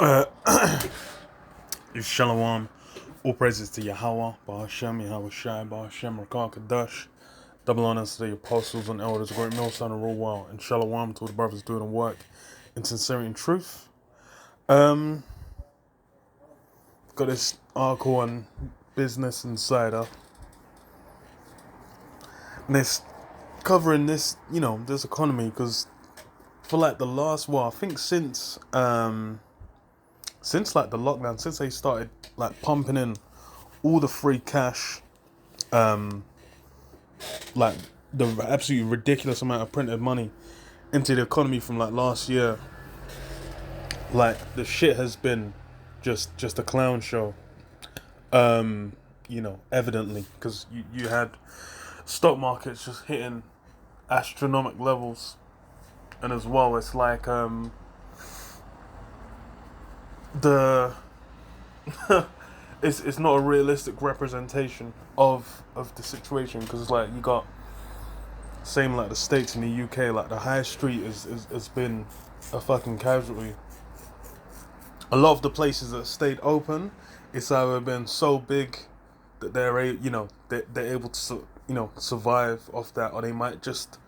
Uh, Shalom. All praises to Yahweh, Bahashem, Yahweh Shai, Bahashem, Rakah, Kadash. Double honors to the apostles and elders, great millstone and rule well. And Shalom to all the brothers doing the work in sincerity and truth. Got this article on Business Insider. And it's covering this, this economy, because for like the last, I think since like the lockdown, since they started like pumping in all the free cash, like the absolutely ridiculous amount of printed money into the economy from like last year, like the shit has been just a clown show. Evidently, because you had stock markets just hitting astronomical levels, and as well it's like the it's not a realistic representation of the situation, because it's like you got same like the States and the UK, like the high street has been a fucking casualty. A lot of the places that stayed open, it's either been so big that they're able to survive off that, or they might just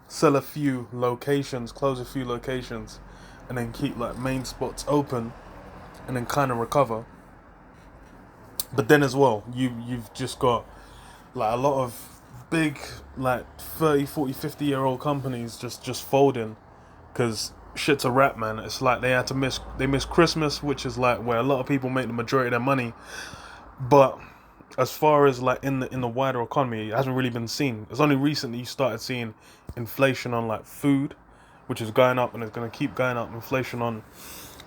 sell a few locations, close a few locations, and then keep like main spots open, and then kind of recover. But then as well, you've just got like a lot of big like 30, 40, 50-year-old companies just folding, because shit's a wrap, man. It's like they miss Christmas, which is like where a lot of people make the majority of their money. But as far as like in the wider economy, it hasn't really been seen. It's only recently you started seeing inflation on like food, which is going up and it's going to keep going up. Inflation on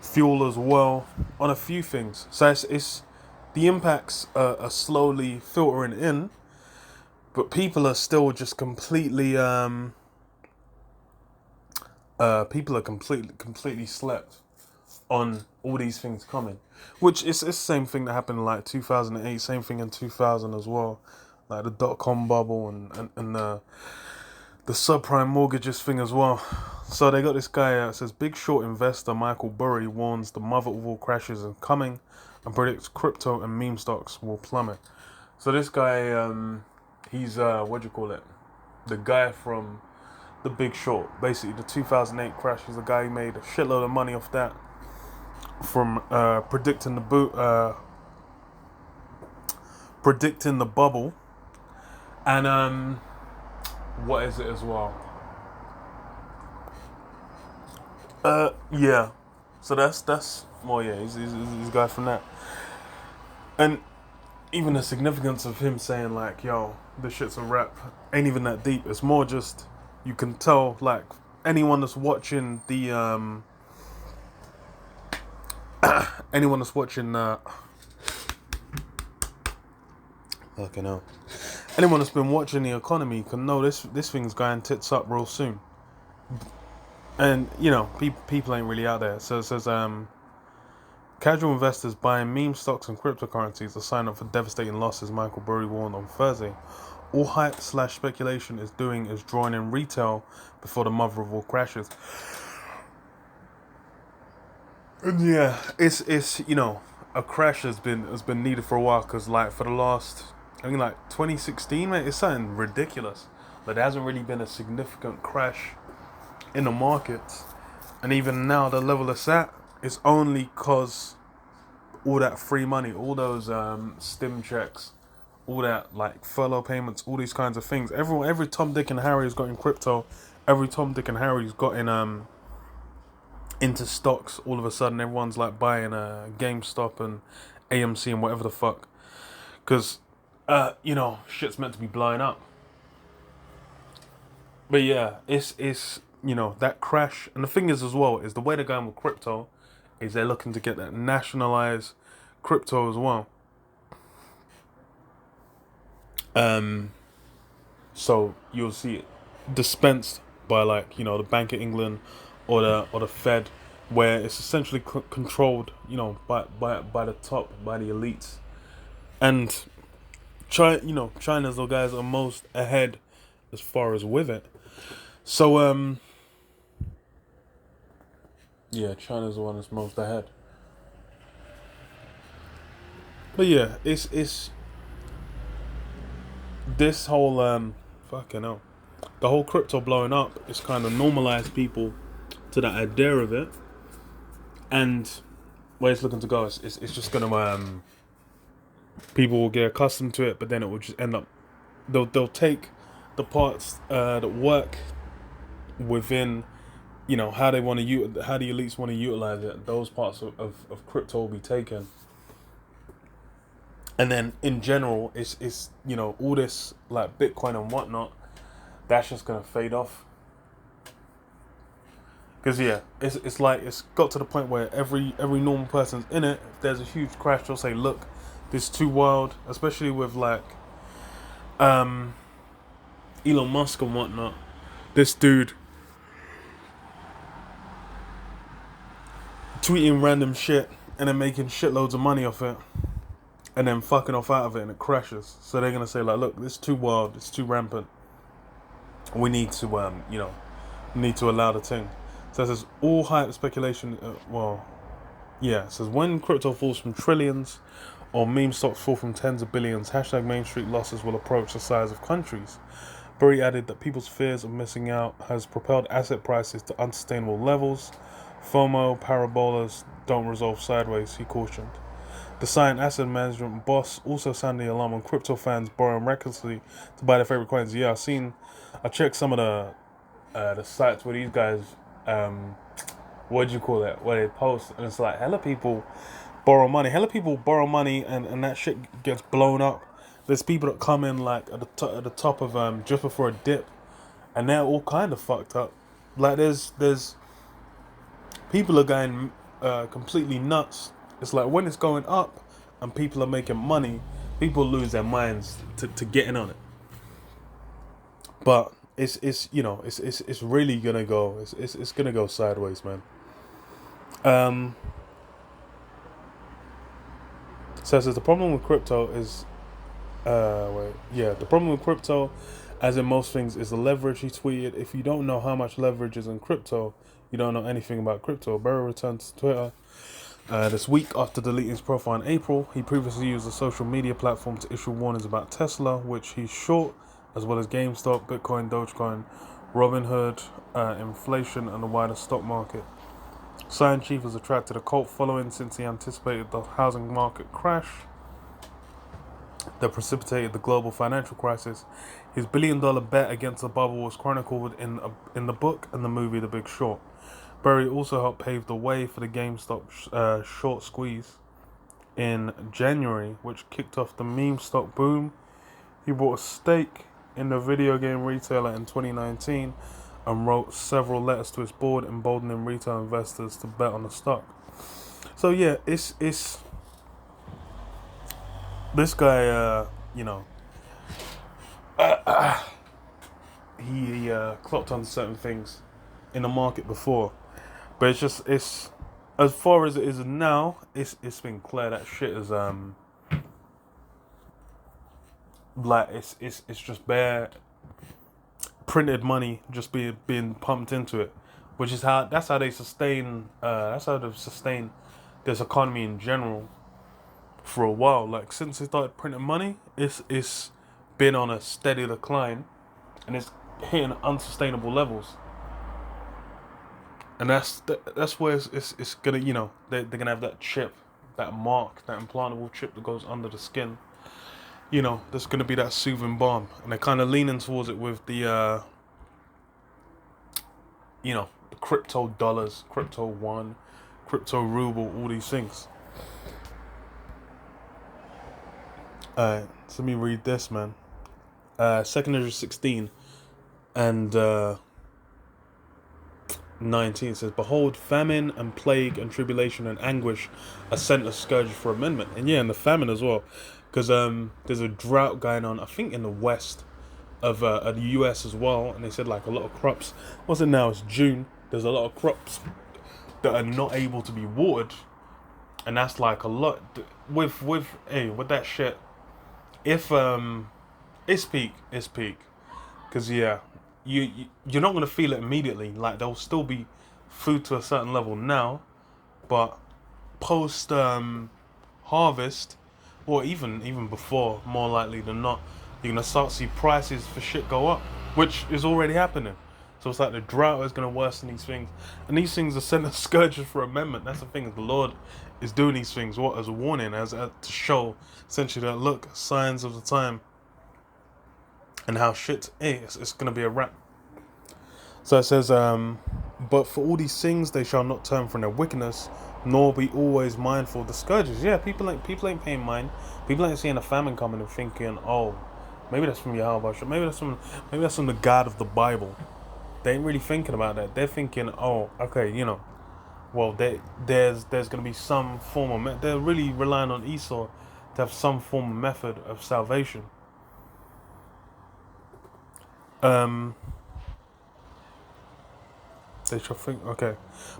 fuel as well, on a few things. So it's the impacts are slowly filtering in, but people are still just completely people are completely slept on all these things coming, which is the same thing that happened in like 2008, same thing in 2000 as well, like the dot-com bubble and the subprime mortgages thing as well. So they got this guy that says Big Short investor Michael Burry warns the mother of all crashes is coming and predicts crypto and meme stocks will plummet. So this guy, he's the guy from The Big Short, basically the 2008 crash. He's the guy who made a shitload of money off that, from predicting the bubble, and what is it as well? Yeah. So that's he's a guy from that, and even the significance of him saying like, "Yo, this shit's a rap," ain't even that deep. It's more just you can tell, like anyone that's watching the anyone that's watching fucking hell. Anyone that's been watching the economy can know this thing's going tits up real soon. And people ain't really out there. So it says casual investors buying meme stocks and cryptocurrencies are signing up for devastating losses, Michael Burry warned on Thursday. All hype/speculation is doing is drawing in retail before the mother of all crashes. And yeah, it's a crash has been needed for a while, because like for the last, I think like 2016, mate, it's something ridiculous. Like there hasn't really been a significant crash in the markets, and even now the level it's at is only because all that free money, all those stim checks, all that like furlough payments, all these kinds of things. Every Tom, Dick, and Harry has got in crypto. Every Tom, Dick, and Harry's got in into stocks. All of a sudden, everyone's like buying GameStop and AMC and whatever the fuck, because shit's meant to be blowing up. But yeah, it's that crash, and the thing is as well is the way they're going with crypto is they're looking to get that nationalized crypto as well. So you'll see it dispensed by like the Bank of England or the Fed, where it's essentially controlled by the top, by the elites, and China's the guys are most ahead as far as with it. So yeah, China's the one that's most ahead. But yeah, it's this whole fucking hell, the whole crypto blowing up is kind of normalized people to that idea of it, and where it's looking to go, it's just gonna people will get accustomed to it, but then it will just end up they'll take the parts that work within, you know, how they want to how the elites want to utilize it. Those parts of crypto will be taken, and then in general, it's you know, all this like Bitcoin and whatnot, that's just gonna fade off. Because yeah, it's like it's got to the point where every normal person's in it. If there's a huge crash, they'll say, "Look, this is too wild." Especially with like um, Elon Musk and whatnot. This dude tweeting random shit and then making shitloads of money off it, and then fucking off out of it, and it crashes. So they're gonna say like, "Look, this is too wild. It's too rampant. We need to you know, need to allow the thing." So it says all hype speculation. Yeah, it says when crypto falls from trillions or meme stocks fall from tens of billions, hashtag Main Street losses will approach the size of countries. Burry added that people's fears of missing out has propelled asset prices to unsustainable levels. FOMO parabolas don't resolve sideways, he cautioned. The Cyan asset management boss also sounded the alarm on crypto fans borrowing recklessly to buy their favorite coins. Yeah, I checked some of the sites where these guys what do you call it? Where they post, and it's like hella people borrow money. Hella people borrow money, and that shit gets blown up. There's people that come in like at the top of just before a dip, and they're all kind of fucked up. Like there's people are going completely nuts. It's like when it's going up and people are making money, people lose their minds to getting on it. But it's you know it's really gonna go it's gonna go sideways, man. Says the problem with crypto is the problem with crypto, as in most things, is the leverage. He tweeted, "If you don't know how much leverage is in crypto, you don't know anything about crypto." Burry returned to Twitter this week after deleting his profile in April. He previously used a social media platform to issue warnings about Tesla, which he's short, as well as GameStop, Bitcoin, Dogecoin, Robinhood, inflation, and the wider stock market. Cyan Chief has attracted a cult following since he anticipated the housing market crash that precipitated the global financial crisis. His billion-dollar bet against the bubble was chronicled in the book and the movie The Big Short. Burry also helped pave the way for the GameStop short squeeze in January, which kicked off the meme stock boom. He bought a stake in the video game retailer in 2019 and wrote several letters to his board emboldening retail investors to bet on the stock. So yeah, it's this guy, you know, he clocked on certain things in the market before, but it's as far as it is now, it's been clear that shit is like it's just bare printed money just being pumped into it, which is how they sustain they've sustained this economy in general for a while. Like since they started printing money, it's been on a steady decline, and it's hitting unsustainable levels. And that's where it's gonna, you know, they're gonna have that chip, that mark, that implantable chip that goes under the skin. You know, there's gonna be that soothing balm, and they're kind of leaning towards it with the you know, the crypto dollars, crypto one, crypto ruble, all these things. So let me read this, man. Secondary 16 and 19 says, "Behold, famine and plague and tribulation and anguish are sent as scourge for amendment." And yeah, and the famine as well, because there's a drought going on, I think, in the west of the US as well, and they said like a lot of crops. What's it now? It's June. There's a lot of crops that are not able to be watered, and that's like a lot with that shit. If it's peak, because yeah, you're not gonna feel it immediately. Like there'll still be food to a certain level now, but post harvest, or even before, more likely than not, you're gonna start to see prices for shit go up, which is already happening. So it's like the drought is gonna worsen these things, and these things are sent as scourges for amendment. That's the thing. The Lord is doing these things what as a warning, as to show essentially that look, signs of the time, and how shit it's gonna be a wrap. So it says, but for all these things they shall not turn from their wickedness, nor be always mindful of the scourges. Yeah, people ain't paying mind. People ain't seeing a famine coming and thinking, oh, maybe that's from Yahweh, maybe that's from the God of the Bible. They ain't really thinking about that. They're thinking, oh, okay, well, there's gonna be some form of they're really relying on Esau to have some form of method of salvation. They shall think, okay.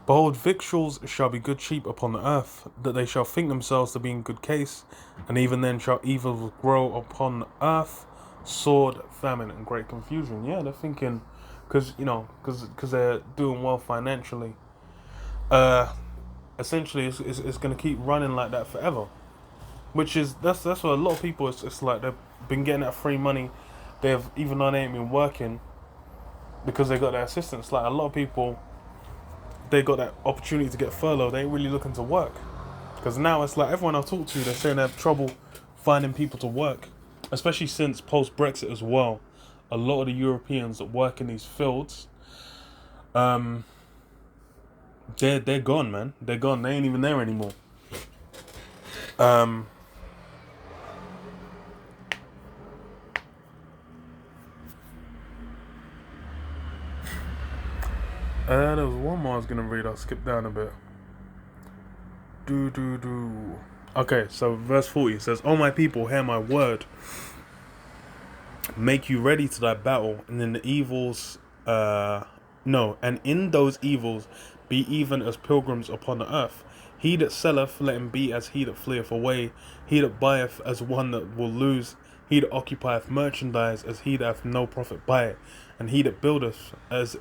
Behold, victuals shall be good cheap upon the earth, that they shall think themselves to be in good case, and even then shall evil grow upon the earth, sword, famine, and great confusion. Yeah, they're thinking, because they're doing well financially. Essentially, it's going to keep running like that forever. Which is that's what a lot of people. It's like they've been getting that free money. They've even though they ain't been working, because they got that assistance. Like a lot of people, they got that opportunity to get furloughed. They ain't really looking to work, because now it's like everyone I've talked to, they're saying they have trouble finding people to work, especially since post Brexit as well. A lot of the Europeans that work in these fields, they're gone, man. They're gone. They ain't even there anymore. There was one more I was gonna read. I'll skip down a bit. Okay, so verse 40 says, "O my people, hear my word. Make you ready to thy battle, and in the evils, and in those evils, be even as pilgrims upon the earth. He that selleth, let him be as he that fleeth away. He that buyeth, as one that will lose. He that occupieth merchandise, as he that hath no profit by it. And he that buildeth, as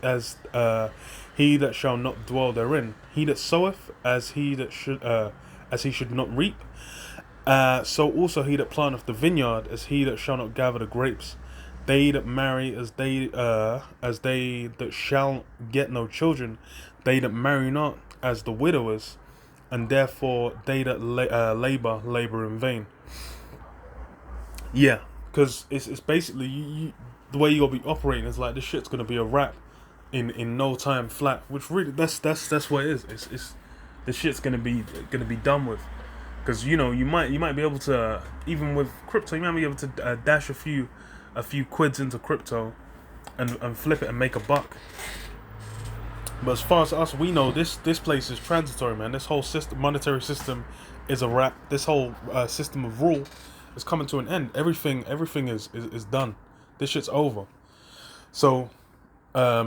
he that shall not dwell therein. He that soweth, as he should not reap. So also he that planteth the vineyard, as he that shall not gather the grapes. They that marry, as they that shall get no children. They that marry not, as the widowers, and therefore they that labor in vain." Yeah, because it's basically you, the way you gotta be operating is like this shit's gonna be a wrap in no time flat. Which really that's what it is. It's this shit's gonna be done with. Because you might be able to, even with crypto, you might be able to dash a few quids into crypto and flip it and make a buck. But as far as us, we know this place is transitory, man. This whole monetary system is a wrap. This whole system of rule is coming to an end. Everything is done. This shit's over. So, as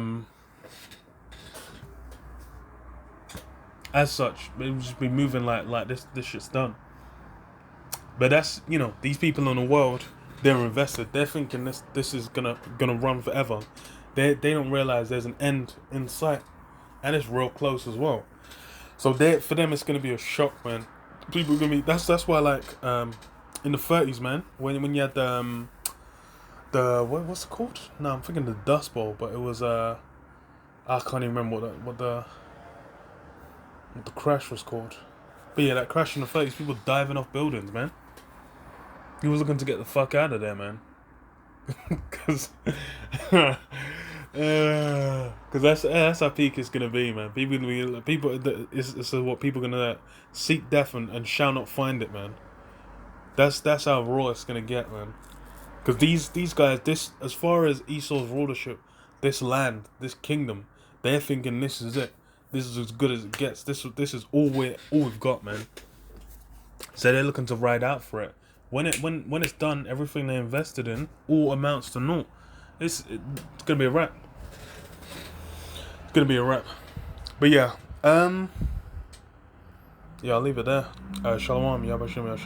such, it will just be moving like this. This shit's done. But that's these people in the world, they're invested. They're thinking this is gonna run forever. They don't realize there's an end in sight, and it's real close as well. So for them, it's gonna be a shock, man. People are gonna be. That's why like in the 30s, man, when you had the what's it called? No, I'm thinking the Dust Bowl, but it was I can't even remember what the crash was called. But yeah, that crash in the 30s, people diving off buildings, man. He was looking to get the fuck out of there, man. Because that's how peak it's gonna be, man. It's what people gonna seek death and shall not find it, man. That's how raw it's gonna get, man. Because these guys, as far as Esau's rulership, this land, this kingdom, they're thinking this is it. This is as good as it gets. This is all we've got, man. So they're looking to ride out for it. When it's done, everything they invested in all amounts to naught. It's gonna be a wrap. It's gonna be a wrap. But yeah, I'll leave it there. Shalom. Shalom.